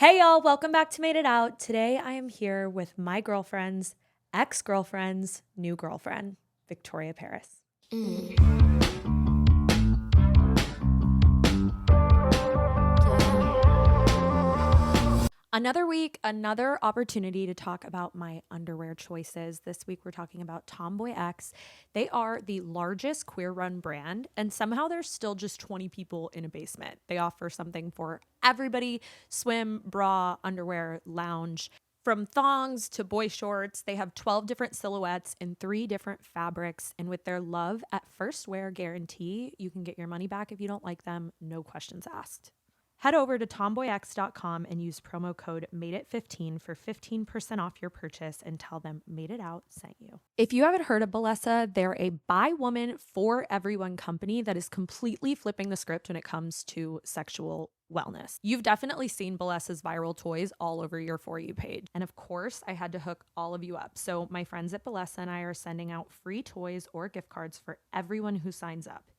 Hey y'all, welcome back to Made It Out. Today I am here with my girlfriend's ex-girlfriend's new girlfriend, Victoria Paris. Another week, another opportunity to talk about my underwear choices. This week we're talking about Tomboy X. They are the largest queer-run brand, and somehow there's still just 20 people in a basement. They offer something for everybody: swim, bra, underwear, lounge. From thongs to boy shorts, they have 12 different silhouettes in 3 different fabrics. And with their love at first wear guarantee, you can get your money back if you don't like them, no questions asked. Head over to tomboyx.com and use promo code MADEIT15 for 15% off your purchase and tell them Made It Out sent you. If you haven't heard of Bellesa, they're a by woman for everyone company that is completely flipping the script when it comes to sexual wellness. You've definitely seen Bellesa's viral toys all over your For You page. And of course, I had to hook all of you up. So my friends at Bellesa and I are sending out free toys or gift cards for everyone who signs up.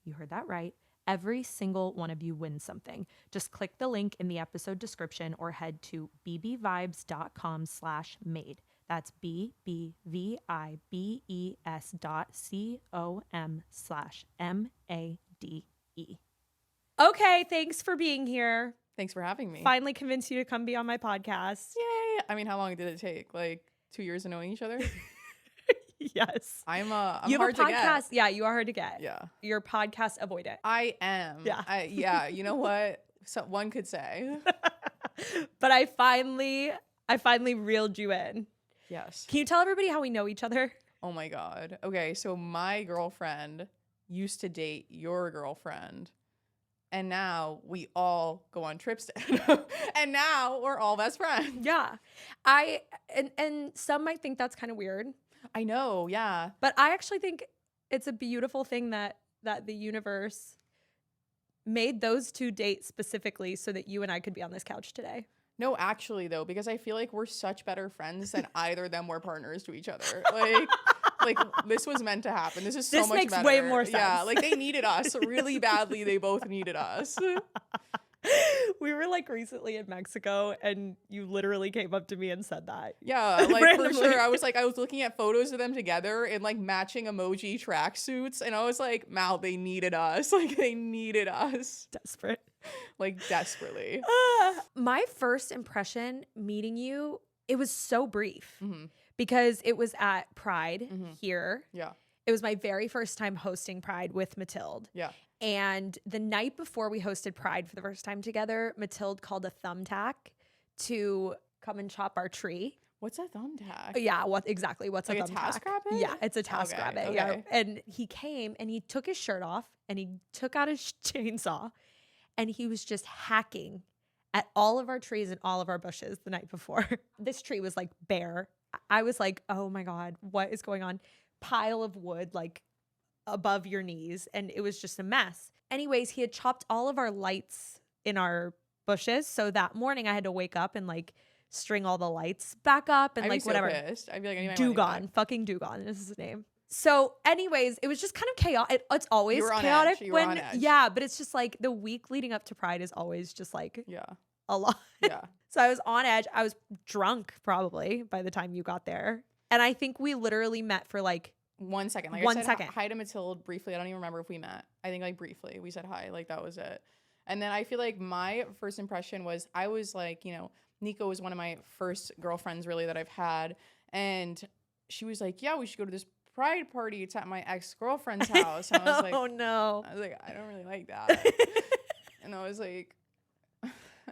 You heard that right. Every single one of you wins something. Just click the link in the episode description or head to bbvibes.com/made. That's bbvibes.com/MADE. Okay, thanks for being here. Thanks for having me. Finally convinced you to come be on my podcast. Yay! I mean, how long did it take? Like 2 years of knowing each other? Yes. I'm you hard have a podcast. to get. Yeah, you are hard to get. Yeah. You're podcast avoidant. I am. Yeah. You know what? So one could say. But I finally reeled you in. Yes. Can you tell everybody how we know each other? Oh my God. Okay, so my girlfriend used to date your girlfriend. And now we all go on trips together. And now we're all best friends. Yeah. And some might think that's kind of weird. I know, yeah. But I actually think it's a beautiful thing that the universe made those two dates specifically so that you and I could be on this couch today. No, actually though, because I feel like we're such better friends than either of them were partners to each other. Like this was meant to happen. This is so this much makes better. way more sense. Yeah, like they needed us really badly. They both needed us. We were like recently in Mexico and you literally came up to me and said that. Yeah, like for sure. I was looking at photos of them together in like matching emoji tracksuits, and I was like, Mal, they needed us. Like they needed us. Desperate. Like desperately. My first impression meeting you, it was so brief Mm-hmm. because it was at Pride Mm-hmm. here. Yeah. It was my very first time hosting Pride with Mathilde. Yeah. And the night before we hosted Pride for the first time together, Mathilde called a thumbtack to come and chop our tree. What's a thumbtack? Yeah, what's a thumbtack? Like a TaskRabbit? Yeah, it's a TaskRabbit. Okay. Yeah. And he came and he took his shirt off and he took out his chainsaw and he was just hacking at all of our trees and all of our bushes the night before. This tree was like bare. I was like, oh my God, what is going on? Pile of wood, like above your knees, and it was just a mess. Anyways, he had chopped all of our lights in our bushes, so that morning I had to wake up and like string all the lights back up and I'd like be whatever. So pissed. I'd be like, I need my money back. Fucking Dugon is his name. So anyways, it was just kind of chaotic. It's always chaotic when yeah, but it's just like the week leading up to Pride is always just like a lot. Yeah. So I was on edge. I was drunk probably by the time you got there, and I think we literally met for like 1 second. Like 1 I said second. Hi to Mathilde briefly. I don't even remember if we met. I think like briefly we said hi. Like that was it. And then I feel like my first impression was I was like, Nico was one of my first girlfriends really that I've had. And she was like, yeah, we should go to this Pride party. It's at my ex-girlfriend's house. And I was like, oh no. I was like, I don't really like that. And I was like,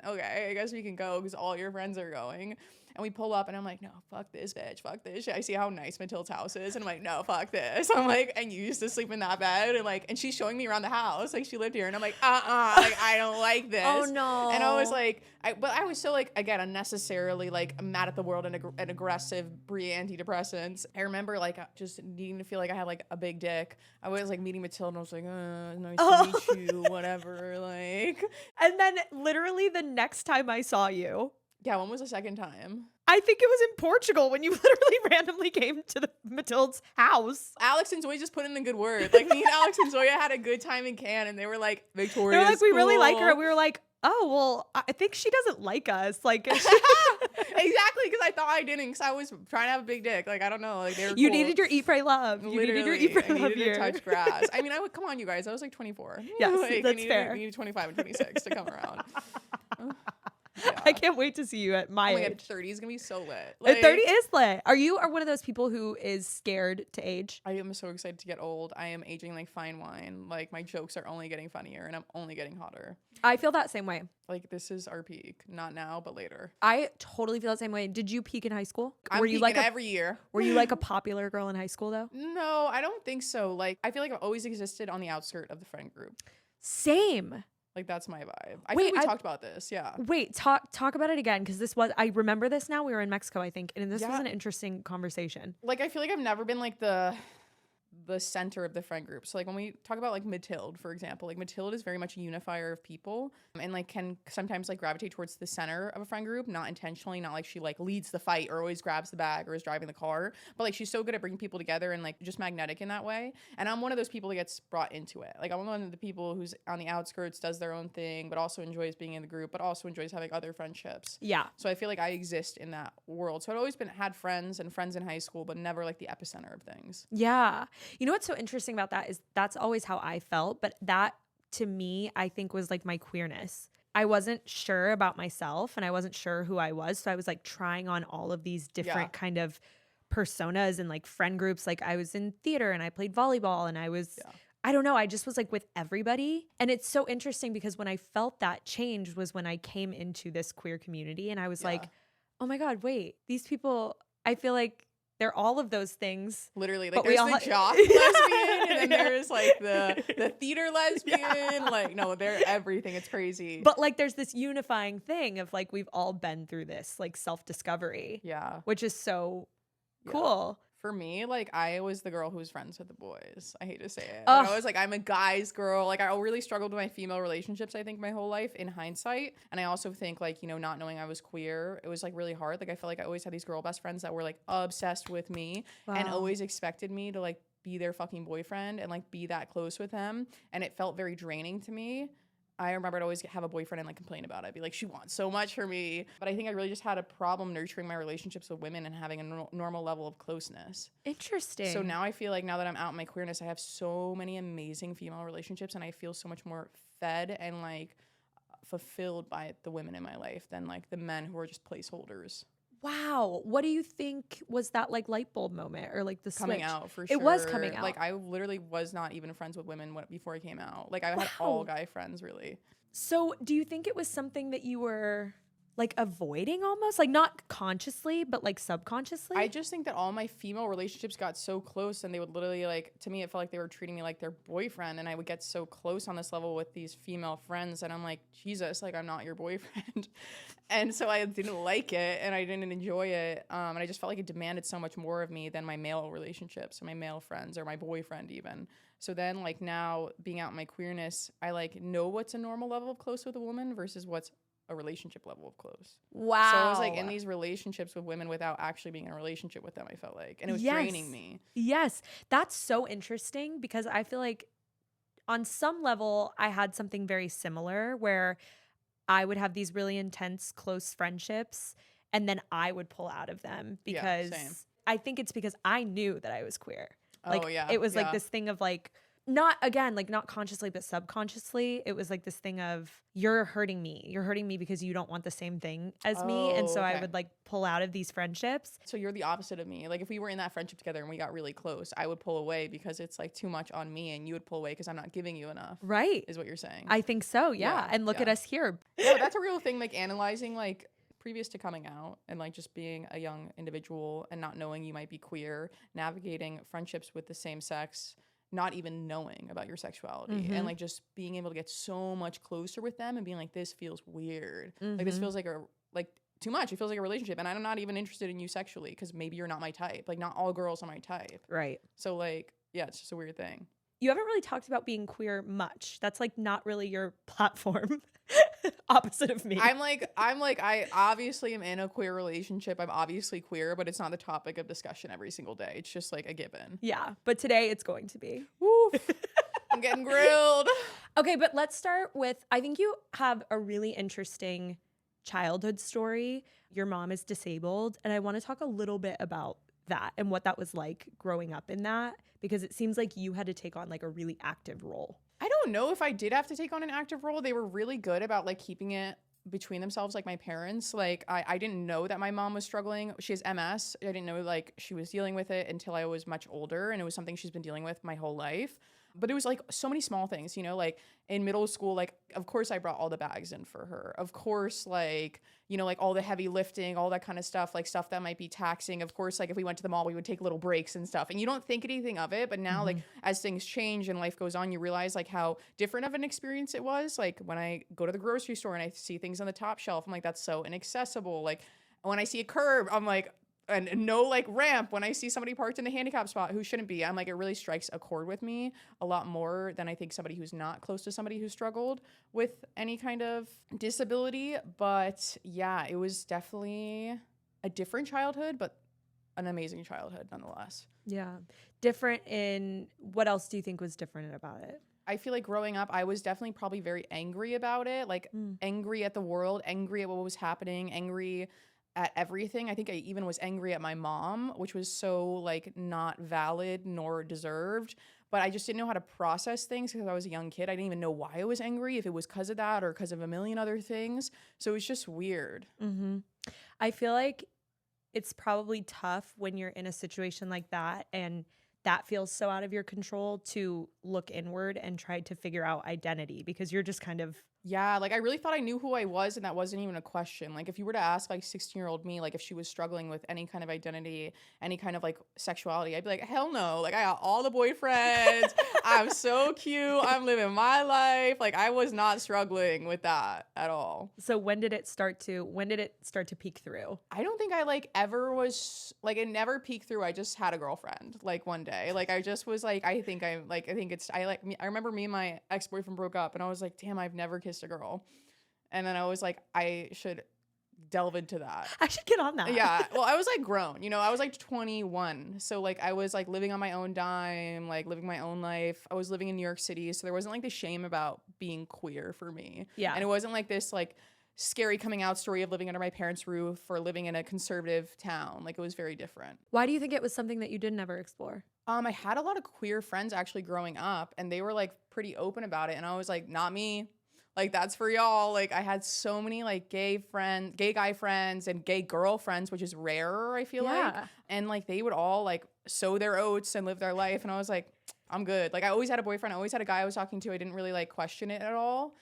okay, I guess we can go because all your friends are going. And we pull up and I'm like, no, fuck this bitch. Fuck this shit. I see how nice Mathilde's house is. And I'm like, no, fuck this. I'm like, and you used to sleep in that bed. And she's showing me around the house. Like she lived here. And I'm like, like I don't like this. Oh no. And I was like, but I was so like, again, unnecessarily like mad at the world and aggressive Brie antidepressants. I remember like just needing to feel like I had like a big dick. I was like meeting Mathilde and I was like, nice to meet you, whatever. Like, and then literally the next time I saw you. Yeah, when was the second time? I think it was in Portugal when you literally randomly came to Mathilde's house. Alex and Zoe just put in a good word. Like me and Alex and Zoe had a good time in Cannes, and they were like, Victoria's They were like, we really cool. like her. We were like, oh, well, I think she doesn't like us. Like, Exactly, because I thought I didn't, because I was trying to have a big dick. Like, I don't know, like, they were you cool. needed your eat, pray, love. You needed your eat, Literally, pray, I love needed year. to touch grass. I mean, come on, you guys. I was like 24. Yes, Like, that's fair. I needed 25 and 26 to come around. Yeah. I can't wait to see you at my Oh my God, age. 30 is gonna be so lit. At 30 is lit. Are you one of those people who is scared to age? I am so excited to get old. I am aging like fine wine. Like, my jokes are only getting funnier and I'm only getting hotter. I feel that same way. Like, this is our peak. Not now, but later. I totally feel the same way. Did you peak in high school? I'm were you peaking like every year. were you like a popular girl in high school though? No, I don't think so. Like, I feel like I've always existed on the outskirt of the friend group. Same. Like, that's my vibe. I Wait, think we talked about this. Yeah. Wait, talk about it again, because I remember this now. We were in Mexico, I think, and this was Yeah. an interesting conversation. Like, I feel like I've never been like the center of the friend group. So like when we talk about like Mathilde, for example, like Mathilde is very much a unifier of people and like can sometimes like gravitate towards the center of a friend group, not intentionally, not like she like leads the fight or always grabs the bag or is driving the car, but like she's so good at bringing people together and like just magnetic in that way. And I'm one of those people that gets brought into it. Like I'm one of the people who's on the outskirts, does their own thing, but also enjoys being in the group, but also enjoys having other friendships. Yeah. So I feel like I exist in that world. So I'd always had friends and friends in high school, but never like the epicenter of things. Yeah. You know what's so interesting about that is that's always how I felt, but that to me, I think was like my queerness. I wasn't sure about myself and I wasn't sure who I was. So I was like trying on all of these different kind of personas and like friend groups. Like I was in theater and I played volleyball and I was, I don't know, I just was like with everybody. And it's so interesting because when I felt that change was when I came into this queer community and I was like, oh my God, wait, these people, I feel like they're all of those things. Literally, like but we there's all the jock lesbian, and then there's like the theater lesbian. Like, no, they're everything. It's crazy. But like there's this unifying thing of like we've all been through this like self-discovery. Yeah. Which is so cool. For me, like I was the girl who was friends with the boys. I hate to say it. Like, I was like, I'm a guy's girl. Like I really struggled with my female relationships, I think, my whole life in hindsight. And I also think like, you know, not knowing I was queer, it was like really hard. Like I felt like I always had these girl best friends that were like obsessed with me and always expected me to like be their fucking boyfriend and like be that close with them. And it felt very draining to me. I remember I'd always have a boyfriend and like complain about it. I'd be like, she wants so much for me. But I think I really just had a problem nurturing my relationships with women and having a normal level of closeness. Interesting. So now I feel like now that I'm out in my queerness, I have so many amazing female relationships and I feel so much more fed and like fulfilled by the women in my life than like the men who are just placeholders. Wow. What do you think was that like light bulb moment or like the Coming switch? out for sure. It was coming out. Like I literally was not even friends with women before I came out. Like I had all guy friends really. So do you think it was something that you were like avoiding almost? Like not consciously, but like subconsciously? I just think that all my female relationships got so close and they would literally like, to me, it felt like they were treating me like their boyfriend. And I would get so close on this level with these female friends. And I'm like, Jesus, like I'm not your boyfriend. And so I didn't like it and I didn't enjoy it. And I just felt like it demanded so much more of me than my male relationships or my male friends or my boyfriend even. So then like now being out in my queerness, I like know what's a normal level of close with a woman versus what's a relationship level of close. Wow. So I was like in these relationships with women without actually being in a relationship with them, I felt like. And it was draining me. Yes. That's so interesting because I feel like on some level I had something very similar where I would have these really intense close friendships and then I would pull out of them because I think it's because I knew that I was queer. Like it was like this thing of like not consciously but subconsciously it was like this thing of you're hurting me because you don't want the same thing as me, and so I would like pull out of these friendships. So you're the opposite of me. Like if we were in that friendship together and we got really close, I would pull away because it's like too much on me, and you would pull away because I'm not giving you enough. Right, is what you're saying. I think so. Yeah. And look at us here. Yeah, that's a real thing. Like analyzing like previous to coming out and like just being a young individual and not knowing you might be queer, navigating friendships with the same sex, not even knowing about your sexuality, and like just being able to get so much closer with them and being like, this feels weird. Like this feels like too much. It feels like a relationship, and I'm not even interested in you sexually because maybe you're not my type. Like not all girls are my type. Right. So like, yeah, it's just a weird thing. You haven't really talked about being queer much. That's like not really your platform. Opposite of me. I'm like, I obviously am in a queer relationship. I'm obviously queer, but it's not the topic of discussion every single day. It's just like a given. Yeah, but today it's going to be. Woof. I'm getting grilled. Okay, but let's start with, I think you have a really interesting childhood story. Your mom is disabled, and I want to talk a little bit about that and what that was like growing up in that, because it seems like you had to take on like a really active role. I don't know if I did have to take on an active role. They were really good about like keeping it between themselves, like my parents. Like I didn't know that my mom was struggling. She has MS. I didn't know like she was dealing with it until I was much older, and it was something she's been dealing with my whole life. But it was like so many small things, you know, like in middle school, like of course I brought all the bags in for her. Of course, like, you know, like all the heavy lifting, all that kind of stuff, like stuff that might be taxing. Of course, like if we went to the mall, we would take little breaks and stuff. And you don't think anything of it, but now like as things change and life goes on, you realize like how different of an experience it was. Like when I go to the grocery store and I see things on the top shelf, I'm like, that's so inaccessible. Like when I see a curb, I'm like, and no like ramp when I see somebody parked in a handicap spot who shouldn't be. I'm like, it really strikes a chord with me a lot more than I think somebody who's not close to somebody who struggled with any kind of disability. But yeah, it was definitely a different childhood, but an amazing childhood nonetheless. Yeah. Different in what else do you think was different about it? I feel like growing up, I was definitely probably very angry about it, like angry at the world, angry at what was happening, angry at everything. I think I even was angry at my mom, which was so like not valid nor deserved. But I just didn't know how to process things because I was a young kid. I didn't even know why I was angry, if it was because of that or because of a million other things. So it was just weird. I feel like it's probably tough when you're in a situation like that and that feels so out of your control to look inward and try to figure out identity, because you're just kind of Yeah, like I really thought I knew who I was, and that wasn't even a question. Like if you were to ask like 16-year-old me, like if she was struggling with any kind of identity, any kind of like sexuality, I'd be like, hell no. Like I got all the boyfriends. I'm so cute. I'm living my life. Like I was not struggling with that at all. So when did it start to peek through? I don't think I like ever was like it never peeked through. I just had a girlfriend like one day. Like I just was like I think it's I like me I remember me and my ex-boyfriend broke up and I was like, damn, I've never kissed a girl. And then I was like, I should delve into that. I should get on that. Yeah. Well, I was like grown, you know, I was like 21. So like I was like living on my own dime, like living my own life. I was living in New York City. So there wasn't like the shame about being queer for me. Yeah. And it wasn't like this like scary coming out story of living under my parents' roof or living in a conservative town. Like it was very different. Why do you think it was something that you didn't ever explore? I had a lot of queer friends actually growing up and they were like pretty open about it. And I was like, not me. Like that's for y'all. Like I had so many like gay guy friends and gay girlfriends, which is rarer, I feel like. And like they would all like sow their oats and live their life. And I was like, I'm good. Like I always had a boyfriend. I always had a guy I was talking to. I didn't really like question it at all.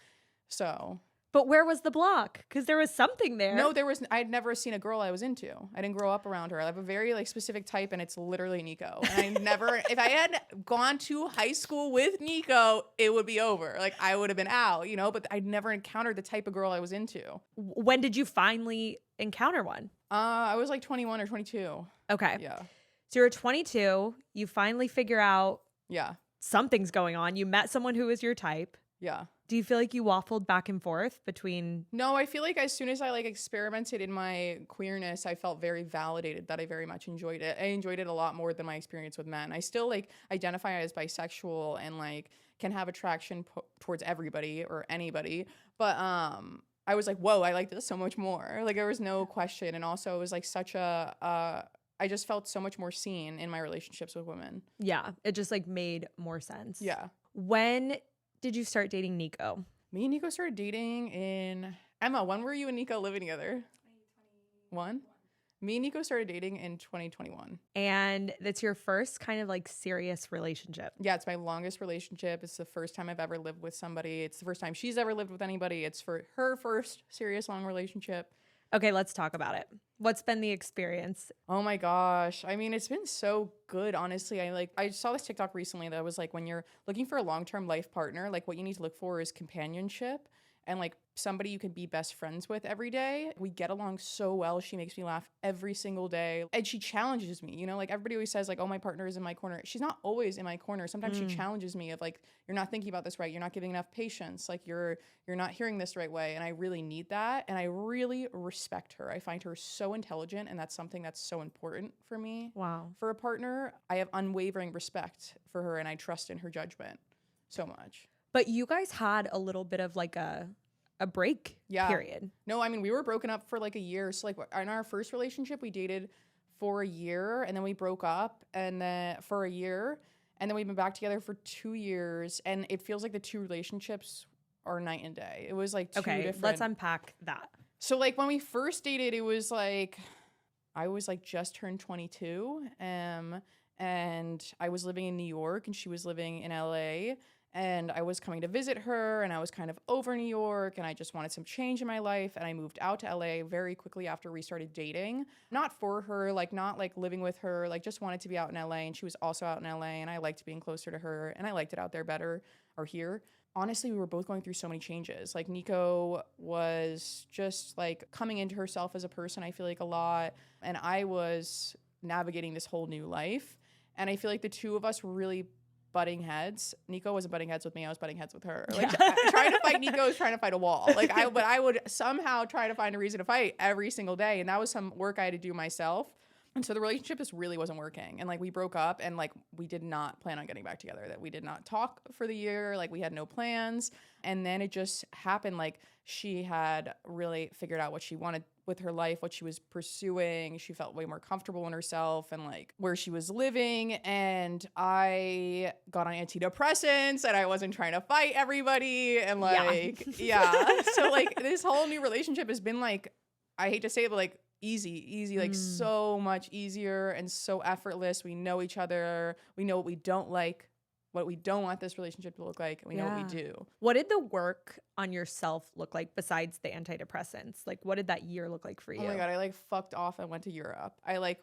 So But where was the block? Because there was something there. no, I had never seen a girl I was into. I didn't grow up around her. I have a very like specific type and it's literally Nico. And I never, if I had gone to high school with Nico, it would be over. Like I would have been out, you know, but I'd never encountered the type of girl I was into. When did you finally encounter one? I was like 21 or 22. Okay. Yeah. So you're 22. You finally figure out Yeah. something's going on. You met someone who was your type. Yeah. Do you feel like you waffled back and forth between? No, I feel like as soon as I like experimented in my queerness, I felt very validated that I very much enjoyed it. I enjoyed it a lot more than my experience with men. I still like identify as bisexual and like can have attraction towards everybody or anybody, but I was like, whoa, I like this so much more. Like there was no question, and also it was like such a I just felt so much more seen in my relationships with women. Yeah, it just like made more sense. Yeah. When did you start dating Nico? Me and Nico started dating in Emma. When were you and Nico living together? 2021. Me and Nico started dating in 2021. And that's your first kind of like serious relationship. Yeah, it's my longest relationship. It's the first time I've ever lived with somebody. It's the first time she's ever lived with anybody. It's for her first serious long relationship. Okay, let's talk about it. What's been the experience? Oh my gosh. I mean, it's been so good, honestly. I saw this TikTok recently that was like when you're looking for a long-term life partner, like what you need to look for is companionship and like somebody you can be best friends with every day. We get along so well. She makes me laugh every single day. And she challenges me, you know, like everybody always says like, oh, my partner is in my corner. She's not always in my corner. Sometimes she challenges me of like, you're not thinking about this right. You're not giving enough patience. Like you're not hearing this the right way. And I really need that. And I really respect her. I find her so intelligent. And that's something that's so important for me. Wow. For a partner, I have unwavering respect for her and I trust in her judgment. so much. But you guys had a little bit of like a break period. No, I mean, we were broken up for like a year. So like in our first relationship, we dated for a year and then we broke up and then for a year and then we've been back together for 2 years. And it feels like the two relationships are night and day. It was like two different. Let's unpack that. So like when we first dated, it was like I was like just turned 22 and I was living in New York and she was living in LA. And I was coming to visit her and I was kind of over New York and I just wanted some change in my life. And I moved out to LA very quickly after we started dating. Not for her, like not like living with her, like just wanted to be out in LA. And she was also out in LA and I liked being closer to her and I liked it out there better or here. Honestly, we were both going through so many changes. Like Nico was just like coming into herself as a person, I feel like a lot. And I was navigating this whole new life. And I feel like the two of us were really butting heads. Nico wasn't butting heads with me. I was butting heads with her. Like trying to fight Nico is trying to fight a wall. But I would somehow try to find a reason to fight every single day. And that was some work I had to do myself. And so the relationship just really wasn't working. And like we broke up and like we did not plan on getting back together. That we did not talk for the year. Like we had no plans. And then it just happened. Like she had really figured out what she wanted with her life, what she was pursuing. She felt way more comfortable in herself and like where she was living. And I got on antidepressants and I wasn't trying to fight everybody. And like, yeah. So like this whole new relationship has been like, I hate to say it, but like easy, like so much easier and so effortless. We know each other. We know what we don't like, what we don't want this relationship to look like, and we know what we do. What did the work on yourself look like besides the antidepressants? Like, what did that year look like for you? Oh my God, I like fucked off and went to Europe. I like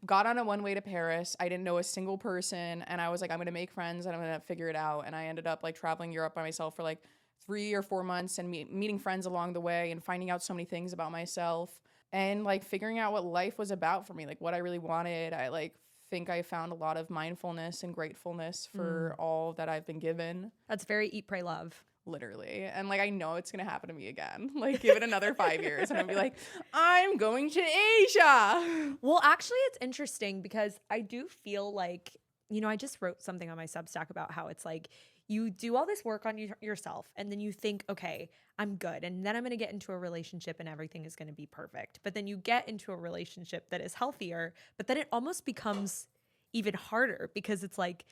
got on a one-way to Paris. I didn't know a single person, and I was like, I'm gonna make friends and I'm gonna figure it out. And I ended up like traveling Europe by myself for like 3 or 4 months and meeting friends along the way and finding out so many things about myself and like figuring out what life was about for me, like what I really wanted. I like think I found a lot of mindfulness and gratefulness for all that I've been given. That's very eat, pray, love. Literally. And like I know it's gonna happen to me again. Like give it another 5 years and I'll be like, I'm going to Asia. Well, actually it's interesting because I do feel like, you know, I just wrote something on my Substack about how it's like you do all this work on yourself and then you think, okay, I'm good. And then I'm going to get into a relationship and everything is going to be perfect. But then you get into a relationship that is healthier, but then it almost becomes even harder because it's like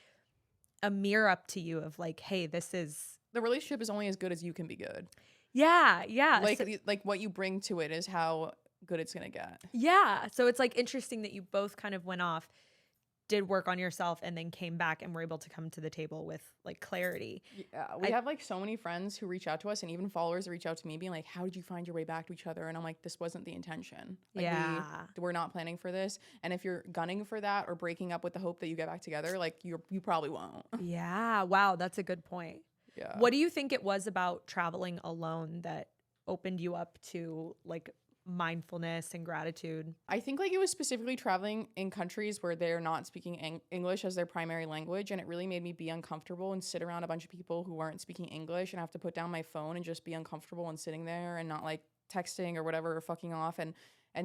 a mirror up to you of like, hey, this is... The relationship is only as good as you can be good. Yeah. Like what you bring to it is how good it's going to get. Yeah. So it's like interesting that you both kind of went off, did work on yourself and then came back and were able to come to the table with like clarity. Yeah, we have like so many friends who reach out to us and even followers that reach out to me being like, how did you find your way back to each other? And I'm like, this wasn't the intention. Like we're not planning for this. And if you're gunning for that or breaking up with the hope that you get back together, like you probably won't. Yeah. Wow. That's a good point. Yeah. What do you think it was about traveling alone that opened you up to like mindfulness and gratitude? I think like it was specifically traveling in countries where they're not speaking English as their primary language, and it really made me be uncomfortable and sit around a bunch of people who weren't speaking English and have to put down my phone and just be uncomfortable and sitting there and not like texting or whatever or fucking off and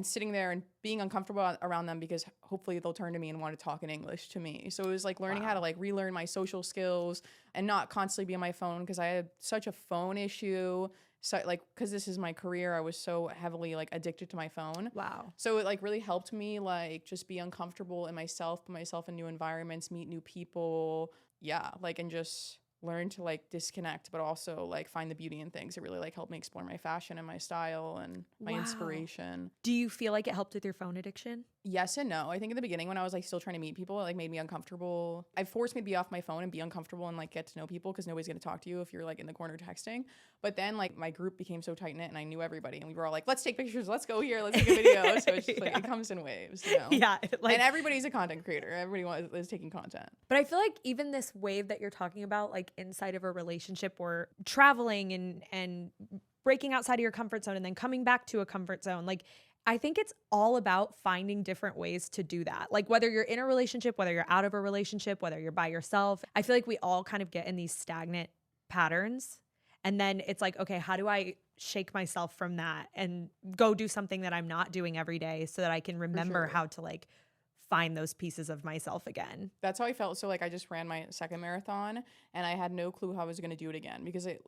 sitting there and being uncomfortable around them because hopefully they'll turn to me and want to talk in English to me. So it was like learning how to like relearn my social skills and not constantly be on my phone because I had such a phone issue. So like, cause this is my career, I was so heavily like addicted to my phone. Wow. So it like really helped me like just be uncomfortable in myself, put myself in new environments, meet new people. Yeah. Like, and just learn to like disconnect, but also like find the beauty in things. It really like helped me explore my fashion and my style and my inspiration. Do you feel like it helped with your phone addiction? Yes and no. I think in the beginning when I was like still trying to meet people, it like made me uncomfortable. It forced me to be off my phone and be uncomfortable and like get to know people because nobody's going to talk to you if you're like in the corner texting. But then like my group became so tight knit and I knew everybody and we were all like, let's take pictures, let's go here, let's take a video. So it's just like it comes in waves, you know? Yeah. Like, and everybody's a content creator. Everybody is taking content. But I feel like even this wave that you're talking about, like inside of a relationship or traveling and breaking outside of your comfort zone and then coming back to a comfort zone, like I think it's all about finding different ways to do that. Like whether you're in a relationship, whether you're out of a relationship, whether you're by yourself, I feel like we all kind of get in these stagnant patterns. And then it's like, okay, how do I shake myself from that and go do something that I'm not doing every day so that I can remember how to like find those pieces of myself again. That's how I felt. So like I just ran my second marathon and I had no clue how I was going to do it again because it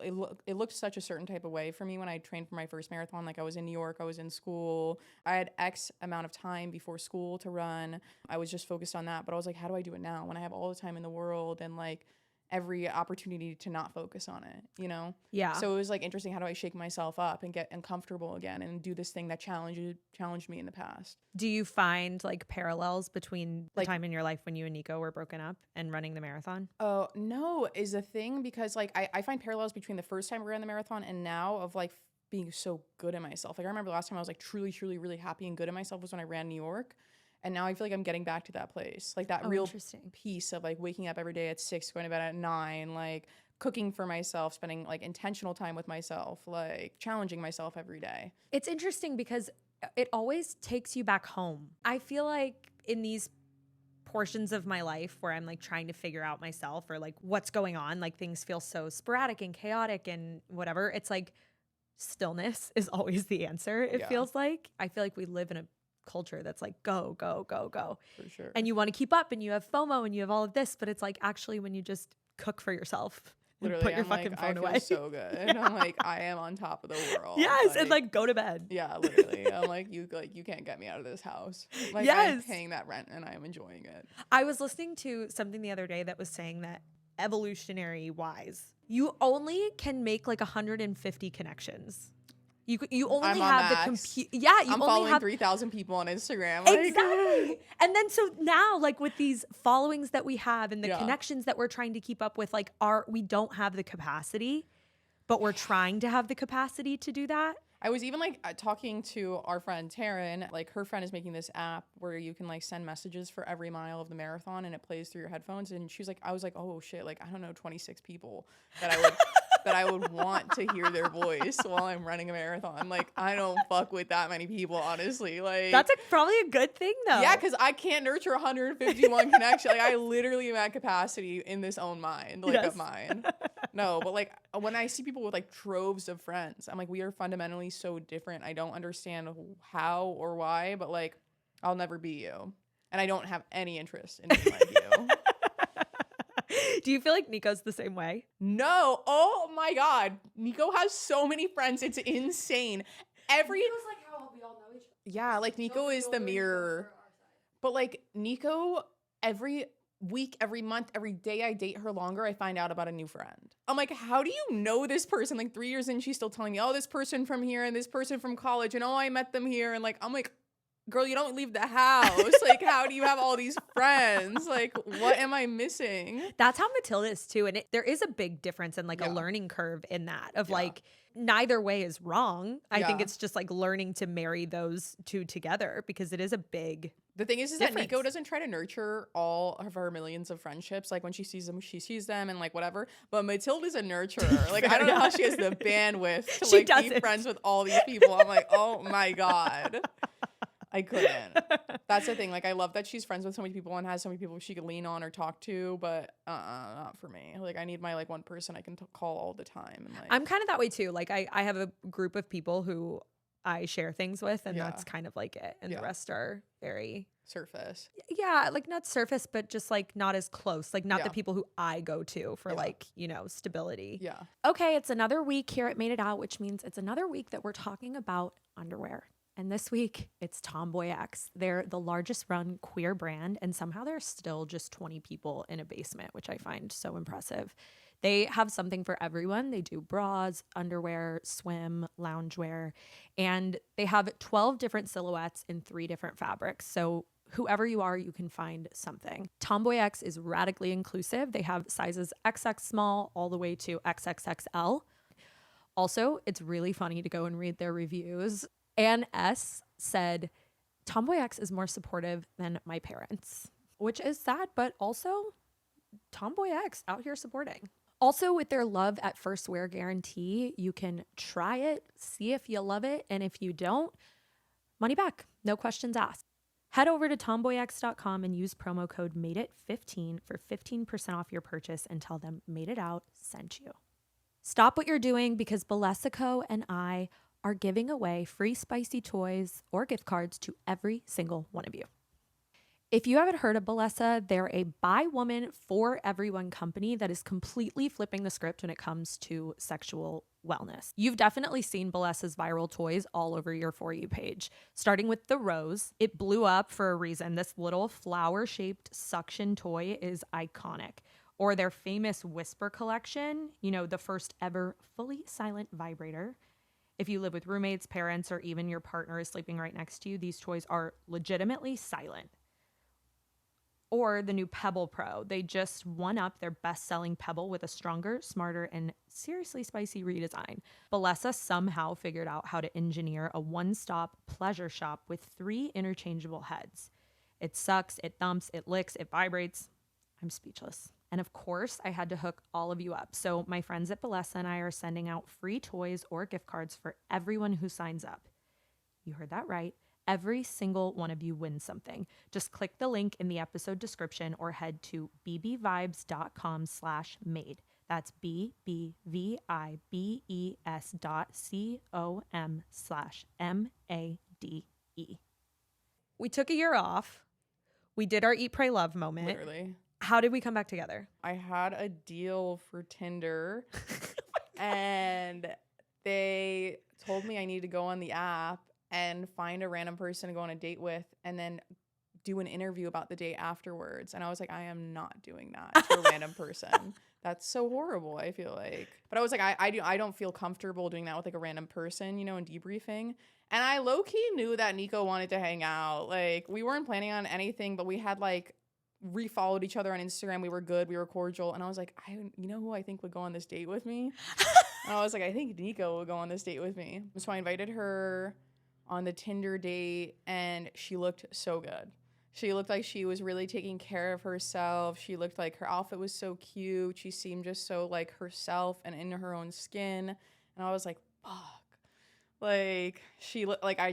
looked such a certain type of way for me when I trained for my first marathon. Like I was in New York, I was in school. I had X amount of time before school to run. I was just focused on that. But I was like, how do I do it now when I have all the time in the world and like every opportunity to not focus on it, you know? Yeah. So it was like interesting. How do I shake myself up and get uncomfortable again and do this thing that challenged me in the past? Do you find like parallels between the Like- time in your life when you and Nico were broken up and running the marathon? Oh, no, is a thing because like I find parallels between the first time we ran the marathon and now of like being so good at myself. Like I remember last time I was like truly, truly, really happy and good at myself was when I ran New York. And now I feel like I'm getting back to that place, like that real Interesting. piece of like waking up every day at 6, going to bed at 9, like cooking for myself, spending like intentional time with myself, like challenging myself every day. It's interesting because it always takes you back home. I feel like in these portions of my life where I'm like trying to figure out myself or like what's going on, like things feel so sporadic and chaotic and whatever. It's like stillness is always the answer. It Yeah. feels like. I feel like we live in a culture that's like go, go, go, go. For sure. And you want to keep up and you have FOMO and you have all of this, but it's like actually when you just cook for yourself and Literally, put your I'm fucking like, phone I feel away. so good. I'm like, I am on top of the world. Yes, and like go to bed. yeah, literally. I'm like you can't get me out of this house. Like I'm Yes. paying that rent and I'm enjoying it. I was listening to something the other day that was saying that evolutionary wise, you only can make like 150 connections. You only I'm on have the max. compute. Yeah, you I'm only following have 3,000 people on Instagram. Like, exactly. And then so now, like with these followings that we have and the Yeah. connections that we're trying to keep up with, like we don't have the capacity, but we're trying to have the capacity to do that. I was even like talking to our friend Taryn, like her friend is making this app where you can like send messages for every mile of the marathon and it plays through your headphones. And she's like, I was like, oh shit, like I don't know, 26 people that I would that I would want to hear their voice while I'm running a marathon. Like I don't fuck with that many people, honestly. Like That's probably a good thing though. yeah, because I can't nurture 151 connection. Like I literally am at capacity in this own mind, like Yes. of mine. No, but like when I see people with like troves of friends, I'm like, we are fundamentally so different. I don't understand how or why, but like I'll never be you. And I don't have any interest in being like you. Do you feel like Nico's the same way? No. Oh my God. Nico has so many friends. It's insane. Every like how we all know each other. yeah, like Nico is the mirror. But like Nico, every week, every month, every day I date her longer, I find out about a new friend. I'm like, how do you know this person? Like 3 years in, she's still telling me, oh, this person from here and this person from college, and oh, I met them here. And like, I'm like, girl, you don't leave the house. Like, how do you have all these friends? Like, what am I missing? That's how Matilda is too. And there is a big difference and like Yeah. a learning curve in that of Yeah. like neither way is wrong. I think Yeah. it's just like learning to marry those two together because it is a big The thing is that Nico Difference. doesn't try to nurture all of her millions of friendships. Like when she sees them, she sees them and like whatever. But Matilda's a nurturer. Like I don't know how she has the bandwidth to She like be doesn't. friends with all these people. I'm like, oh my God. I couldn't. That's the thing. Like I love that she's friends with so many people and has so many people she could lean on or talk to, but not for me. Like I need my like one person I can call all the time. And like I'm kind of that way too. Like I have a group of people who I share things with and Yeah. that's kind of like it. And Yeah. the rest are very surface. yeah, like not surface, but just like not as close. Like not the Yeah. people who I go to for Yeah. like, stability. Yeah. Okay, it's another week here at Made It Out, which means it's another week that we're talking about underwear. And this week, it's Tomboy X. They're the largest run queer brand, and somehow there's still just 20 people in a basement, which I find so impressive. They have something for everyone. They do bras, underwear, swim, loungewear, and they have 12 different silhouettes in 3 different fabrics. So whoever you are, you can find something. Tomboy X is radically inclusive. They have sizes XX small all the way to XXXL. Also, it's really funny to go and read their reviews. Ann S. said, Tomboy X is more supportive than my parents, which is sad, but also Tomboy X out here supporting. Also, with their love at first wear guarantee, you can try it, see if you love it, and if you don't, money back, no questions asked. Head over to tomboyx.com and use promo code MADEIT15 for 15% off your purchase and tell them Made It Out sent you. Stop what you're doing because Bolesico and I are giving away free spicy toys or gift cards to every single one of you. If you haven't heard of Bellesa, they're a by woman for everyone company that is completely flipping the script when it comes to sexual wellness. You've definitely seen Bellesa's viral toys all over your For You page, starting with the Rose. It blew up for a reason. This little flower-shaped suction toy is iconic. Or their famous Whisper collection, you know, the first ever fully silent vibrator. If you live with roommates, parents, or even your partner is sleeping right next to you, these toys are legitimately silent. Or the new Pebble Pro. They just one up their best-selling Pebble with a stronger, smarter, and seriously spicy redesign. Bellesa somehow figured out how to engineer a one-stop pleasure shop with 3 interchangeable heads. It sucks, it thumps, it licks, it vibrates. I'm speechless. And of course, I had to hook all of you up. So my friends at Bellesa and I are sending out free toys or gift cards for everyone who signs up. You heard that right. Every single one of you wins something. Just click the link in the episode description or head to bbvibes.com/made. That's BBVIBES.com/MADE. We took a year off. We did our Eat, Pray, Love moment. Literally. How did we come back together? I had a deal for Tinder and they told me I need to go on the app and find a random person to go on a date with and then do an interview about the date afterwards. And I was like, I am not doing that to a random person. That's so horrible, I feel like. But I was like, I don't feel comfortable doing that with like a random person, you know, and debriefing. And I low-key knew that Nico wanted to hang out. Like, we weren't planning on anything, but we had like refollowed each other on Instagram. We were good. We were cordial. And I was like, you know who I think would go on this date with me? And I was like, I think Nico would go on this date with me. So I invited her on the Tinder date and she looked so good. She looked like she was really taking care of herself. She looked like her outfit was so cute. She seemed just so like herself and in her own skin. And I was like, fuck. Like she looked like I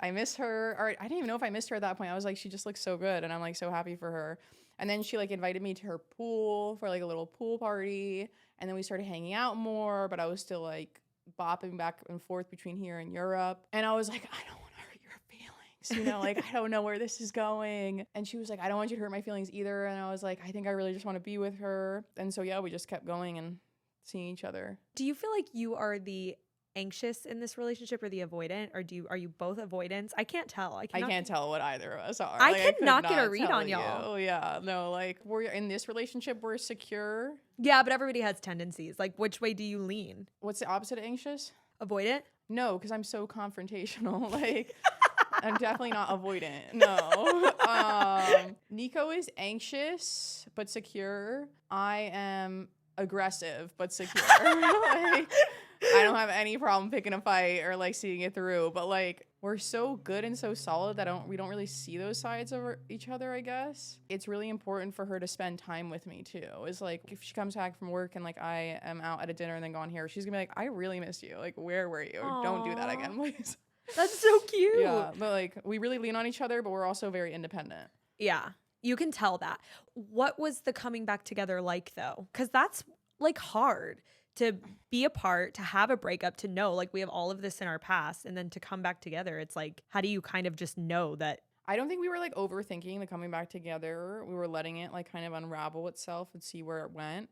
miss her. Or I didn't even know if I missed her at that point. I was like, she just looks so good. And I'm like so happy for her. And then she like invited me to her pool for like a little pool party. And then we started hanging out more, but I was still like bopping back and forth between here and Europe. And I was like, I don't want to hurt your feelings. You know, like, I don't know where this is going. And she was like, I don't want you to hurt my feelings either. And I was like, I think I really just want to be with her. And so, yeah, we just kept going and seeing each other. Do you feel like you are the anxious in this relationship or the avoidant, or are you both avoidants? I can't tell. I can't tell what either of us are. I like, could not get a read on y'all. Oh yeah, no, like we're in this relationship, we're secure. Yeah, but everybody has tendencies. Like, which way do you lean? What's the opposite of anxious? Avoidant? No, because I'm so confrontational. Like, I'm definitely not avoidant. No. Nico is anxious but secure. I am aggressive but secure. Like, I don't have any problem picking a fight or like seeing it through, but like we're so good and so solid that we don't really see those sides of each other, I guess. It's really important for her to spend time with me too. It's like if she comes back from work and like I am out at a dinner and then gone here, she's gonna be like, I really missed you. Like, where were you? Or don't do that again, please. That's so cute. Yeah, but like we really lean on each other, but we're also very independent. Yeah, you can tell that. What was the coming back together like though? Because that's like hard to be apart, to have a breakup, to know like we have all of this in our past, and then to come back together. It's like, how do you kind of just know that? I don't think we were like overthinking the coming back together. We were letting it like kind of unravel itself and see where it went.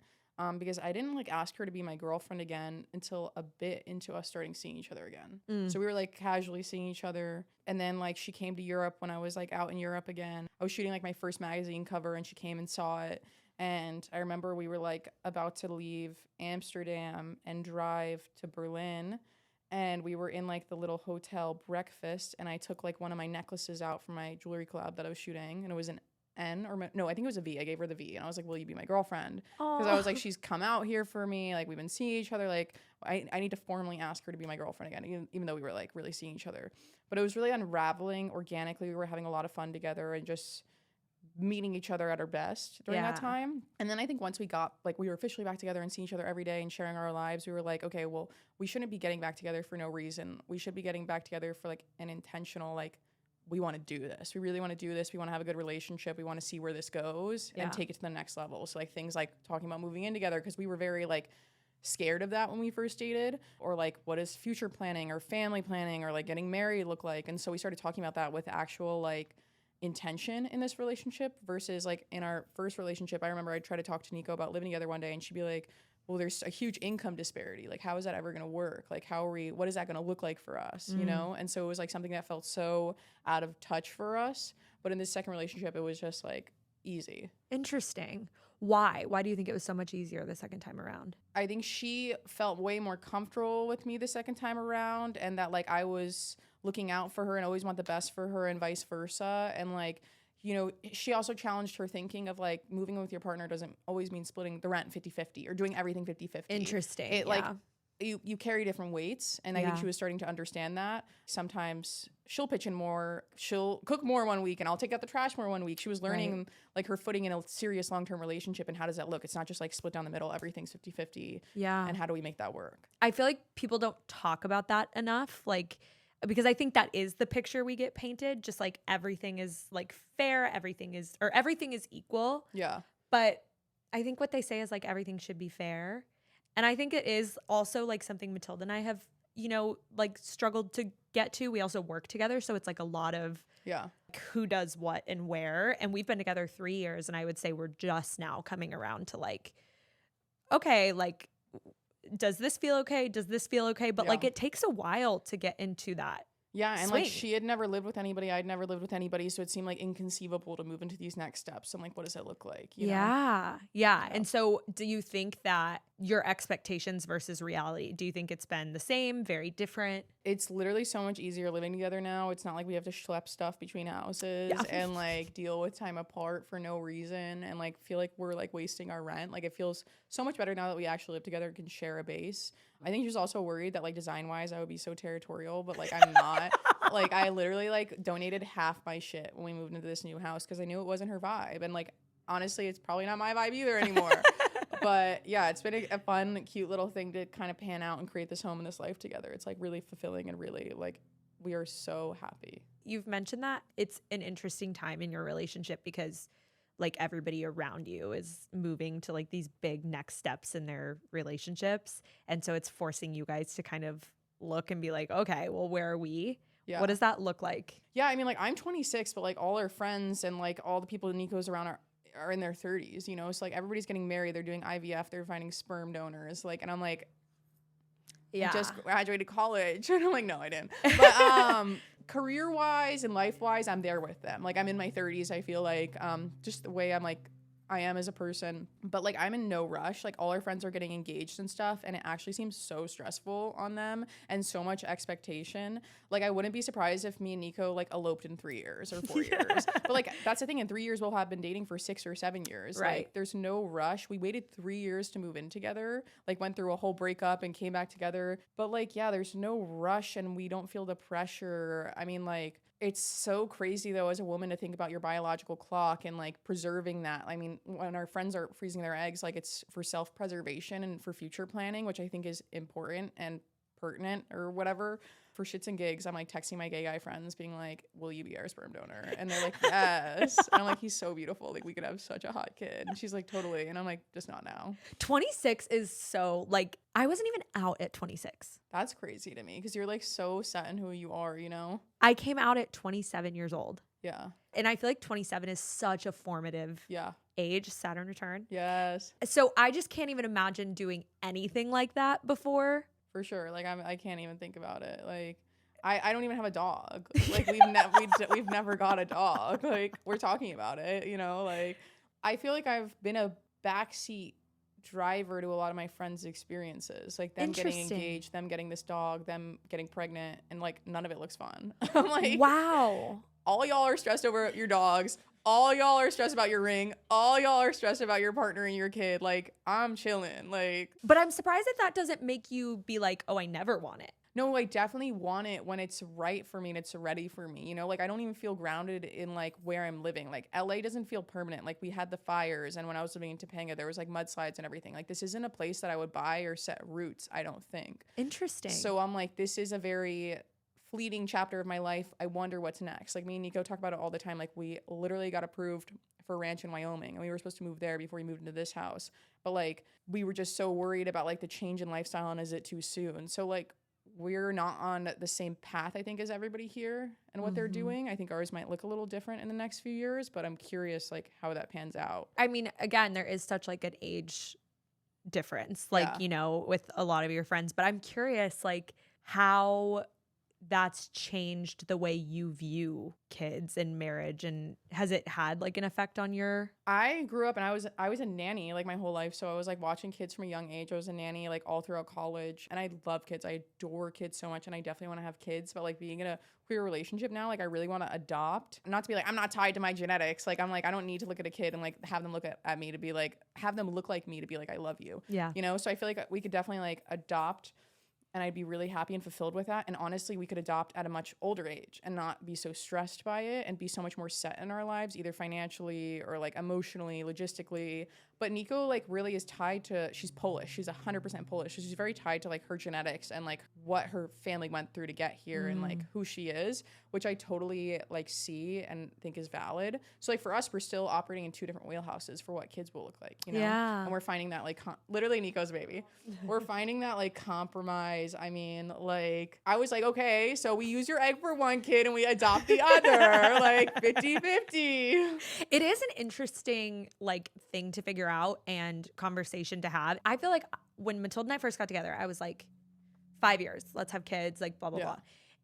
Because I didn't like ask her to be my girlfriend again until a bit into us starting seeing each other again. So we were like casually seeing each other. And then like she came to Europe when I was like out in Europe again. I was shooting like my first magazine cover and she came and saw it. And I remember we were like about to leave Amsterdam and drive to Berlin. And we were in like the little hotel breakfast. And I took like one of my necklaces out from my jewelry collab that I was shooting. And it was an N or no, I think it was a V. I gave her the V. And I was like, will you be my girlfriend? Because I was like, she's come out here for me. Like we've been seeing each other. Like I need to formally ask her to be my girlfriend again, even though we were like really seeing each other. But it was really unraveling organically. We were having a lot of fun together and just meeting each other at our best during that time. And then I think once we got like we were officially back together and seeing each other every day and sharing our lives, we were like, okay, well, we shouldn't be getting back together for no reason. We should be getting back together for like an intentional like, we want to do this. We really want to do this. We want to have a good relationship. We want to see where this goes and take it to the next level. So like things like talking about moving in together, because we were very like scared of that when we first dated, or like what is future planning or family planning or like getting married look like. And so we started talking about that with actual like intention in this relationship versus like in our first relationship. I remember I'd try to talk to Nico about living together one day and she'd be like, well, there's a huge income disparity. Like, how is that ever going to work? Like, what is that going to look like for us? You know? And so it was like something that felt so out of touch for us. But in this second relationship, it was just like easy. Interesting. Why? Why do you think it was so much easier the second time around? I think she felt way more comfortable with me the second time around, and that like I was looking out for her and always want the best for her and vice versa. And like, you know, she also challenged her thinking of like moving with your partner doesn't always mean splitting the rent 50-50 or doing everything 50-50. Interesting. It like you carry different weights, and I think she was starting to understand that. Sometimes she'll pitch in more, she'll cook more one week, and I'll take out the trash more one week. She was learning like her footing in a serious long-term relationship, and how does that look? It's not just like split down the middle, everything's 50-50. Yeah. And how do we make that work? I feel like people don't talk about that enough, like, because I think that is the picture we get painted, just like everything is like fair, everything is equal. Yeah. But I think what they say is like everything should be fair. And I think it is also like something Matilda and I have, you know, like struggled to get to. We also work together. So it's like a lot of who does what and where. And we've been together 3 years. And I would say we're just now coming around to like, okay, like, does this feel okay? Does this feel okay? But like it takes a while to get into that. Yeah, and swing. like she had never lived with anybody, I'd never lived with anybody, so it seemed like inconceivable to move into these next steps. And like, what does that look like? You know? Yeah. And so do you think that your expectations versus reality, do you think it's been the same, very different? It's literally so much easier living together now. It's not like we have to schlep stuff between houses and like deal with time apart for no reason and like feel like we're like wasting our rent. Like it feels so much better now that we actually live together and can share a base. I think she was also worried that like design wise I would be so territorial, but like I'm not. Like I literally like donated half my shit when we moved into this new house because I knew it wasn't her vibe. And like honestly, it's probably not my vibe either anymore. But yeah, it's been a fun, cute little thing to kind of pan out and create this home and this life together. It's like really fulfilling and really like we are so happy. You've mentioned that it's an interesting time in your relationship because like everybody around you is moving to like these big next steps in their relationships. And so it's forcing you guys to kind of look and be like, okay, well, where are we? Yeah. What does that look like? Yeah, I mean, like I'm 26, but like all our friends and like all the people Nico's around are in their 30s, you know? So like everybody's getting married, they're doing IVF, they're finding sperm donors. Like, and I'm like, I just graduated college. And I'm like, no, I didn't. But career-wise and life-wise, I'm there with them. Like I'm in my 30s, I feel like just the way I am as a person, but like I'm in no rush. Like all our friends are getting engaged and stuff, and it actually seems so stressful on them and so much expectation. Like I wouldn't be surprised if me and Nico like eloped in 3 years or 4 years. But like that's the thing, in 3 years we'll have been dating for 6 or 7 years. Right. Like there's no rush. We waited 3 years to move in together, like went through a whole breakup and came back together. But like, yeah, there's no rush and we don't feel the pressure. I mean, like it's so crazy though as a woman to think about your biological clock and like preserving that. I mean, when our friends are freezing their eggs, like it's for self-preservation and for future planning, which I think is important and pertinent or whatever. For shits and gigs, I'm like texting my gay guy friends being like, will you be our sperm donor? And they're like, yes. And I'm like, he's so beautiful, like we could have such a hot kid. And she's like, totally. And I'm like, just not now. 26 is so like, I wasn't even out at 26. That's crazy to me because you're like so set in who you are, you know? I came out at 27 years old. Yeah. And I feel like 27 is such a formative age, Saturn return. Yes. So I just can't even imagine doing anything like that before. For sure. Like I can't even think about it. Like I don't even have a dog. Like we've never got a dog. Like we're talking about it, you know? Like I feel like I've been a backseat driver to a lot of my friends' experiences. Like them getting engaged, them getting this dog, them getting pregnant, and like none of it looks fun. I'm like, wow. All y'all are stressed over your dogs. All y'all are stressed about your ring. All y'all are stressed about your partner and your kid. Like, I'm chilling. Like, but I'm surprised that doesn't make you be like, oh, I never want it. No, I definitely want it when it's right for me and it's ready for me. You know, like I don't even feel grounded in like where I'm living. Like LA doesn't feel permanent. Like we had the fires, and when I was living in Topanga, there was like mudslides and everything. Like this isn't a place that I would buy or set roots, I don't think. Interesting. So I'm like, this is a very fleeting chapter of my life. I wonder what's next. Like me and Nico talk about it all the time. Like we literally got approved for a ranch in Wyoming, and we were supposed to move there before we moved into this house. But like we were just so worried about like the change in lifestyle, and is it too soon? So like we're not on the same path, I think, as everybody here and what they're doing. I think ours might look a little different in the next few years, but I'm curious like how that pans out. I mean, again, there is such like an age difference, like, Yeah. you know, with a lot of your friends, but I'm curious like how that's changed the way you view kids and marriage, and has it had like an effect on your I grew up and I was a nanny like my whole life. So I was like watching kids from a young age. I was a nanny like all throughout college. And I love kids. I adore kids so much and I definitely want to have kids. But like being in a queer relationship now, like I really want to adopt. Not to be like, I'm not tied to my genetics. Like I'm like, I don't need to look at a kid and like have them look at me to be like, have them look like me to be like, I love you. yeah. You know? So I feel like we could definitely like adopt, and I'd be really happy and fulfilled with that. And honestly, we could adopt at a much older age and not be so stressed by it and be so much more set in our lives, either financially or like emotionally, logistically. But Nico like really is tied to, she's Polish. She's 100% Polish. So she's very tied to like her genetics and like what her family went through to get here and like who she is, which I totally like see and think is valid. So like for us, we're still operating in two different wheelhouses for what kids will look like, you know? Yeah. And we're finding that like, literally Nico's baby. We're finding that like compromise. I mean, like I was like, okay, so we use your egg for one kid and we adopt the other, like 50-50. It is an interesting like thing to figure out and conversation to have. I feel like when Matilda and I first got together, I was like, 5 years, let's have kids, like blah, blah, Yeah. blah.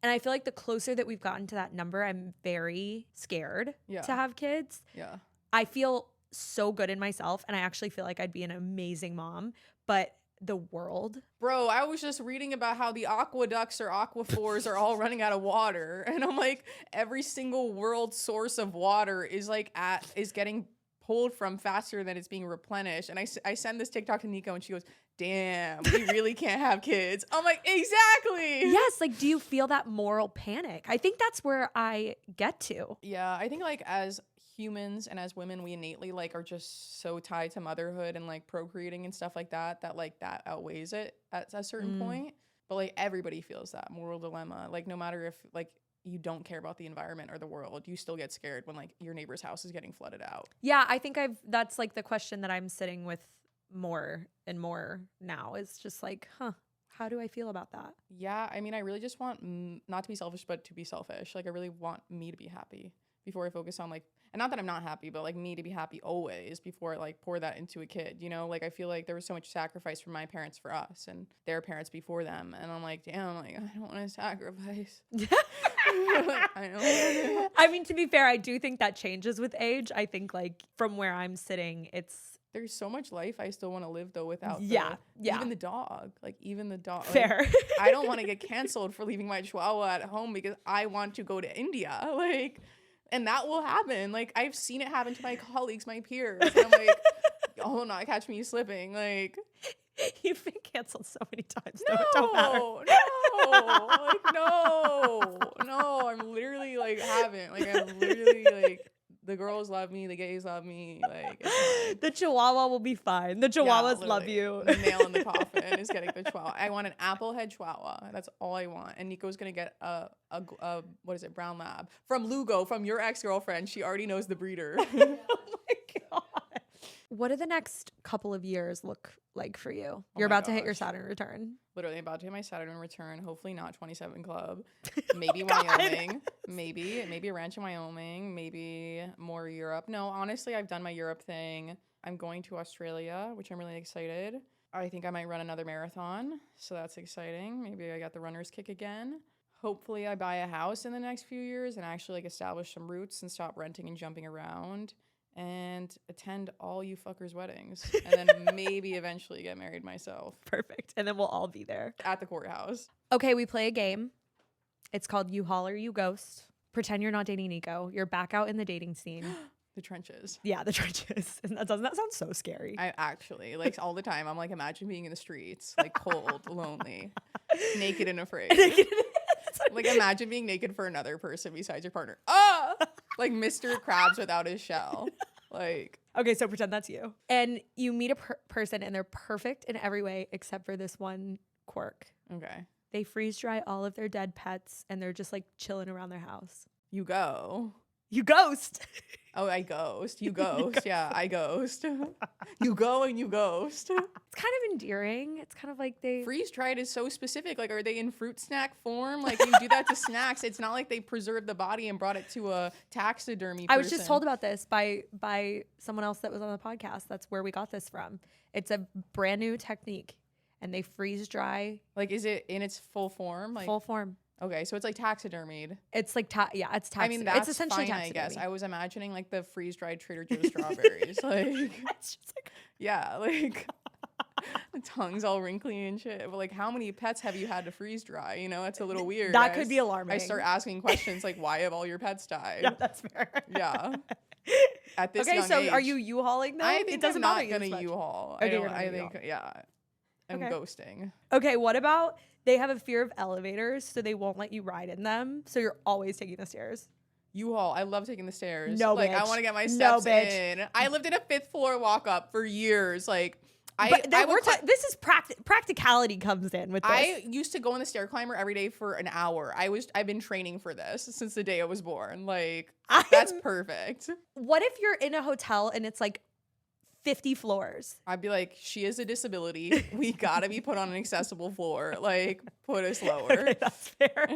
And I feel like the closer that we've gotten to that number, I'm very scared Yeah. to have kids. Yeah. I feel so good in myself and I actually feel like I'd be an amazing mom, but the world. Bro, I was just reading about how the aqueducts or aquifers are all running out of water. And I'm like, every single world source of water is like is getting pulled from faster than it's being replenished. And I send this TikTok to Nico and she goes, damn, we really can't have kids. I'm like, exactly. Yes, like do you feel that moral panic? I think that's where I get to. Yeah, I think like as humans and as women, we innately like are just so tied to motherhood and like procreating and stuff like that like that outweighs it at a certain point. But like everybody feels that moral dilemma. Like no matter if like you don't care about the environment or the world, you still get scared when like your neighbor's house is getting flooded out. Yeah, I think that's like the question that I'm sitting with more and more now is just like, how do I feel about that? Yeah, I mean, I really just want not to be selfish, but to be selfish. Like I really want me to be happy before I focus on like, and not that I'm not happy, but like me to be happy always before I like pour that into a kid, you know? Like I feel like there was so much sacrifice from my parents for us and their parents before them. And I'm like, damn, like I don't want to sacrifice. Like, I don't. I mean, to be fair, I do think that changes with age. I think like from where I'm sitting, There's so much life I still want to live though without yeah. even the dog. Like even the dog. Fair. Like, I don't want to get canceled for leaving my chihuahua at home because I want to go to India. Like, and that will happen. Like I've seen it happen to my colleagues, my peers. And I'm like, y'all will not catch me slipping. Like You've been canceled so many times. no, No, it don't matter. no. I'm literally like haven't. Like I'm literally like the girls love me, the gays love me. Like it's fine. The Chihuahua will be fine. The Chihuahuas love literally. you. The nail in the coffin is getting the Chihuahua. I want an Applehead Chihuahua. That's all I want. And Nico's gonna get a what is it, brown lab from Lugo, from your ex-girlfriend. She already knows the breeder. Oh my God. What do the next couple of years look like for you? You're my about to hit your gosh. Saturn return. Literally about to hit my Saturn return. Hopefully not 27 Club. Maybe God. Wyoming. Maybe a ranch in Wyoming. Maybe more Europe. No, honestly, I've done my Europe thing. I'm going to Australia, which I'm really excited. I think I might run another marathon, so that's exciting. Maybe I got the runner's kick again. Hopefully I buy a house in the next few years and actually like establish some roots and stop renting and jumping around and attend all you fuckers' weddings and then maybe eventually get married myself Perfect. And then we'll all be there. at the courthouse. Okay, we play a game. It's called You Holler, You Ghost. Pretend you're not dating Nico. You're back out in the dating scene. The trenches. Yeah, the trenches. And doesn't that sound so scary? I actually, like, all the time, I'm like, imagine being in the streets, like, cold, lonely, naked and afraid. Like, imagine being naked for another person besides your partner. Ah! Like Mr. Krabs without his shell. Like, Okay, so pretend that's you. And you meet a person and they're perfect in every way except for this one quirk. okay. They freeze dry all of their dead pets and they're just like chilling around their house. You go. You ghost. Oh, I ghost. You ghost. Yeah, I ghost. You go and you ghost. It's kind of endearing. It's kind of like they Freeze dried is so specific. Like, are they in fruit snack form? Like, you do that to snacks. It's not like they preserved the body and brought it to a taxidermy person. I was just told about this by someone else that was on the podcast. That's where we got this from. It's a brand new technique, and they freeze dry. Like, is it in its full form? Like, full form. Okay, so it's like taxidermied. It's like it's taxidermy. I mean, that's it's essentially fine, taxidermy. I guess. I was imagining like the freeze dried Trader Joe's strawberries. Like, It's just like yeah, like the tongue's all wrinkly and shit. But like, how many pets have you had to freeze dry? You know, that's a little weird. that could be alarming. I start asking questions like, why have all your pets died? Yeah, that's fair. Yeah. At this Okay, young so age, are you U-hauling them? I think it doesn't I'm bother not you as gonna much. U-haul. Okay, I you're don't. not I gonna think U-haul. yeah. I'm Okay. ghosting. Okay, what about they have a fear of elevators, so they won't let you ride in them, so you're always taking the stairs. U-Haul. I love taking the stairs. No, like I bitch. want to get my No, steps bitch. in. I lived in a 5th floor walk up for years. Like This is practicality comes in with this. I used to go on the stair climber every day for an hour. I've been training for this since the day I was born. Like that's perfect. What if you're in a hotel and it's like 50 floors? I'd be like, she has a disability. We gotta be put on an accessible floor. Like, put us lower. Okay, that's fair.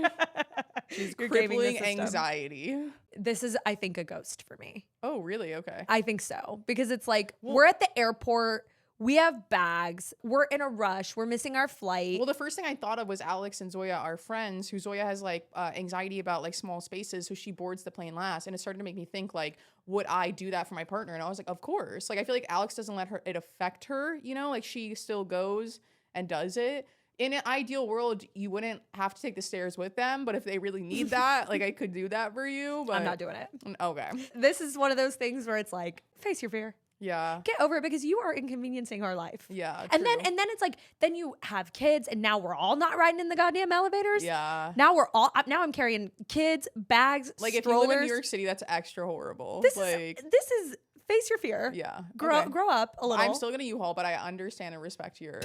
She's You're gaming the crippling system. anxiety. This is, I think, a ghost for me. Oh, really? Okay. I think so. Because it's like, we're at the airport. We have bags. We're in a rush. We're missing our flight. Well, the first thing I thought of was Alex and Zoya, our friends, who Zoya has like anxiety about like small spaces, so she boards the plane last. And it started to make me think like, would I do that for my partner? And I was like, of course. Like I feel like Alex doesn't let it affect her, you know, like she still goes and does it. In an ideal world, you wouldn't have to take the stairs with them, but if they really need that, like I could do that for you. But I'm not doing it. Okay. This is one of those things where it's like, face your fear. Yeah. Get over it because you are inconveniencing our life. Yeah. And then true. it's like, then you have kids and now we're all not riding in the goddamn elevators. Yeah. Now I'm carrying kids, bags, Like if strollers. you live in New York City, that's extra horrible. This like is face your fear. yeah. Grow Okay. grow up a little. I'm still gonna U-Haul, but I understand and respect your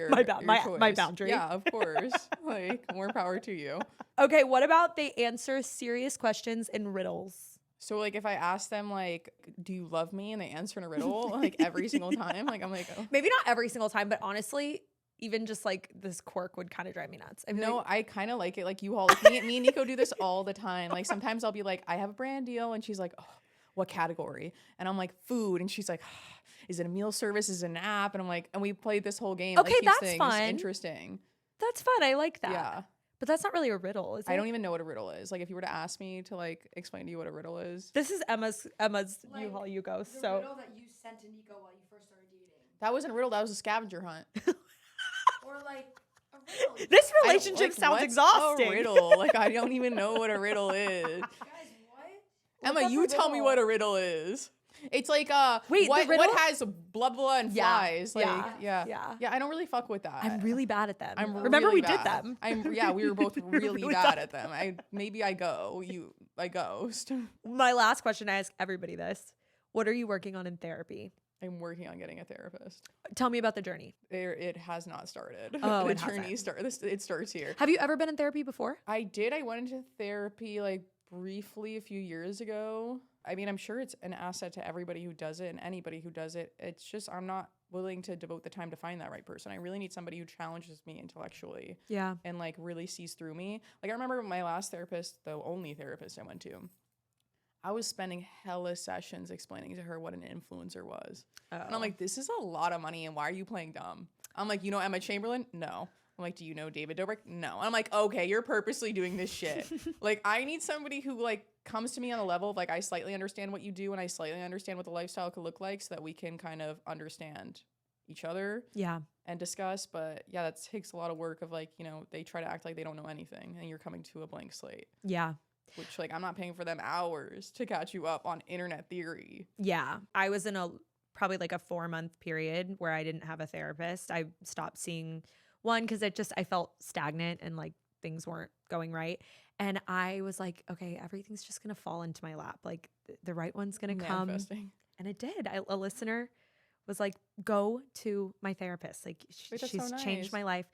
My choice. boundary. Yeah, of course. Like more power to you. Okay, what about they answer serious questions in riddles? So like if I ask them like, do you love me? And they answer in a riddle like every single time, like I'm like, oh. Maybe not every single time, but honestly, even just like this quirk would kind of drive me nuts. I mean, No, I kind of like it. Like U-Haul, like me and Nico do this all the time. Like sometimes I'll be like, I have a brand deal, and she's like, oh, what category? And I'm like, food, and she's like, is it a meal service? Is it an app? And I'm like, and we played this whole game. Okay, like, keeps that's things fun. Interesting. that's fun. I like that. Yeah. But that's not really a riddle, is it? I don't even know what a riddle is. Like if you were to ask me to like explain to you what a riddle is, This is Emma's Like, U-Haul you go. The So riddle that you sent to Nico while you first started dating. that wasn't a riddle. That was a scavenger hunt. Or like a riddle. this I don't- relationship like, sounds what's exhausting. A riddle. Like I don't even know what a riddle is. Guys, what? Look Emma, up you a tell me riddle. what a riddle is. It's like Wait, the what riddle? has blah blah and Yeah, flies. Like yeah, yeah. I don't really fuck with that. I'm really bad at them. I'm Remember really we did bad. them. We were both We were really really bad bad. at them. I ghost. My last question, I ask everybody this. What are you working on in therapy? I'm working on getting a therapist. Tell me about the journey. It has not started. Oh, the it hasn't. journey it starts here. Have you ever been in therapy before? I did. I went into therapy like briefly a few years ago. I mean, I'm sure it's an asset to everybody who does it and anybody who does it. It's just I'm not willing to devote the time to find that right person. I really need somebody who challenges me intellectually Yeah. and like really sees through me. Like I remember my last therapist, the only therapist I went to, I was spending hella sessions explaining to her what an influencer was. And I'm like, this is a lot of money, and why are you playing dumb? I'm like, you know Emma Chamberlain? No. I'm like, do you know David Dobrik? No. And I'm like, okay, you're purposely doing this shit. Like, I need somebody who like comes to me on the level of like, I slightly understand what you do and I slightly understand what the lifestyle could look like so that we can kind of understand each other Yeah. and discuss. But yeah, that takes a lot of work of like, you know, they try to act like they don't know anything and you're coming to a blank slate, Yeah. which like, I'm not paying for them hours to catch you up on internet theory. Yeah. I was in probably like a 4-month period where I didn't have a therapist. I stopped seeing one because I felt stagnant and like things weren't going right. And I was like, okay, everything's just going to fall into my lap. Like the right one's going to come. Manifesting. And it did. A listener was like, go to my therapist. Like Wait, that's she's so changed nice. my life,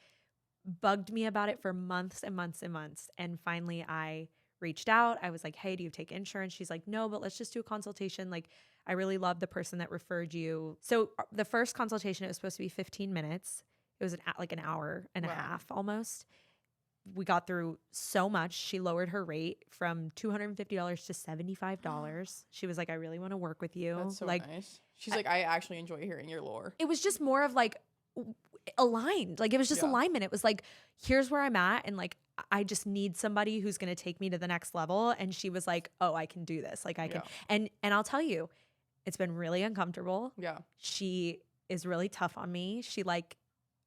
bugged me about it for months and months and months. And finally I reached out. I was like, hey, do you take insurance? She's like, no, but let's just do a consultation. Like, I really love the person that referred you. So the first consultation, it was supposed to be 15 minutes. It was like an hour and a Wow. half almost. We got through so much. She lowered her rate from $250 to $75. She was like, I really want to work with you. That's so like, nice. She's like, I actually enjoy hearing your lore. it was just more of like aligned. Like, it was just Yeah. alignment. It was like, here's where I'm at. And like, I just need somebody who's going to take me to the next level. And she was like, oh, I can do this. Like, I can. And I'll tell you, it's been really uncomfortable. Yeah. She is really tough on me. She like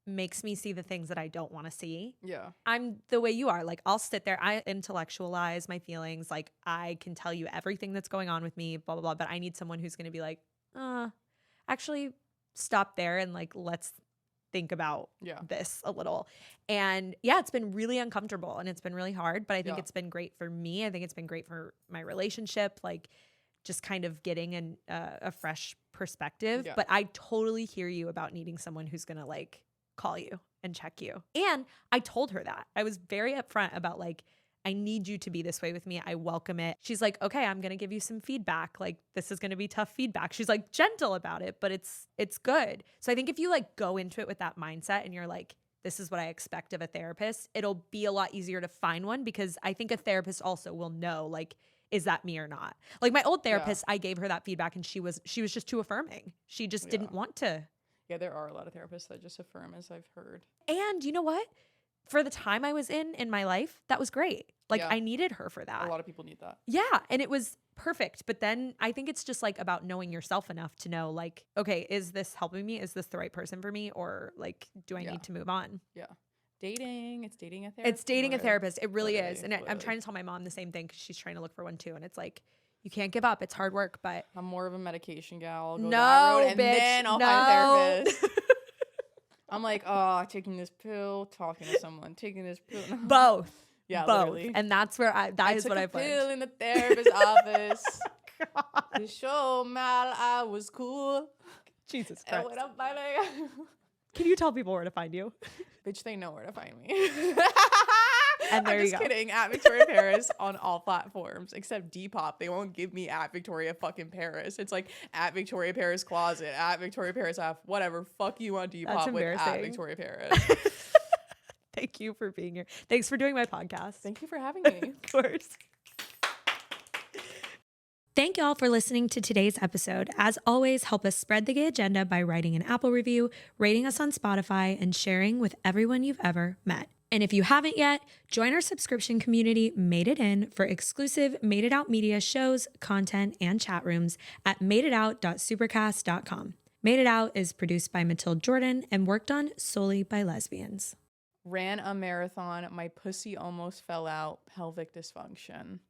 makes me see the things that I don't want to see. Yeah. I'm the way you are. Like, I'll sit there, I intellectualize my feelings. Like, I can tell you everything that's going on with me, blah, blah, blah. But I need someone who's going to be like, actually stop there and like, let's think about Yeah. this a little. And yeah, it's been really uncomfortable and it's been really hard, but I think Yeah. it's been great for me. I think it's been great for my relationship. Like, just kind of getting a fresh perspective. Yeah. But I totally hear you about needing someone who's going to like call you and check you. And I told her that. I was very upfront about like, I need you to be this way with me. I welcome it. She's like, okay, I'm going to give you some feedback. Like, this is going to be tough feedback. She's like gentle about it, but it's good. So I think if you like go into it with that mindset and you're like, this is what I expect of a therapist, it'll be a lot easier to find one, because I think a therapist also will know, like, is that me or not? Like, my old therapist, I gave her that feedback and she was just too affirming. She just didn't want to. Yeah, there are a lot of therapists that just affirm, as I've heard. And you know what? For the time I was in my life, that was great. Like, Yeah. I needed her for that. A lot of people need that. Yeah, and it was perfect. But then I think it's just like about knowing yourself enough to know, like, okay, is this helping me? Is this the right person for me? Or like, do I Yeah. need to move on? Yeah. Dating. It's dating a therapist. It's dating a therapist. It really Literally, is. And I'm literally. trying to tell my mom the same thing because she's trying to look for one too. And it's like, you can't give up. It's hard work, but I'm more of a medication gal. I'll go that no, road and bitch, then I'll no. find a therapist. I'm like, oh, taking this pill, talking to someone, taking this pill. Both. Yeah, Both. literally. And that's where that is took what a I've pill learned. in the therapist's office to show Mal I was cool. Jesus And Christ. when I'm finding, Can you tell people where to find you? bitch, they know where to find me. And there I'm you just go. kidding. At Victoria Paris on all platforms except Depop. They won't give me at Victoria fucking Paris. It's like at Victoria Paris Closet, at Victoria Paris F, whatever. Fuck you on Depop with at embarrassing. Victoria Paris. Thank you for being here. Thanks for doing my podcast. Thank you for having me. Of course. Thank y'all for listening to today's episode. As always, help us spread the gay agenda by writing an Apple review, rating us on Spotify, and sharing with everyone you've ever met. And if you haven't yet, join our subscription community, Made It In, for exclusive Made It Out media shows, content, and chat rooms at madeitout.supercast.com. Made It Out is produced by Matilde Jordan and worked on solely by lesbians. Ran a marathon. My pussy almost fell out. Pelvic dysfunction.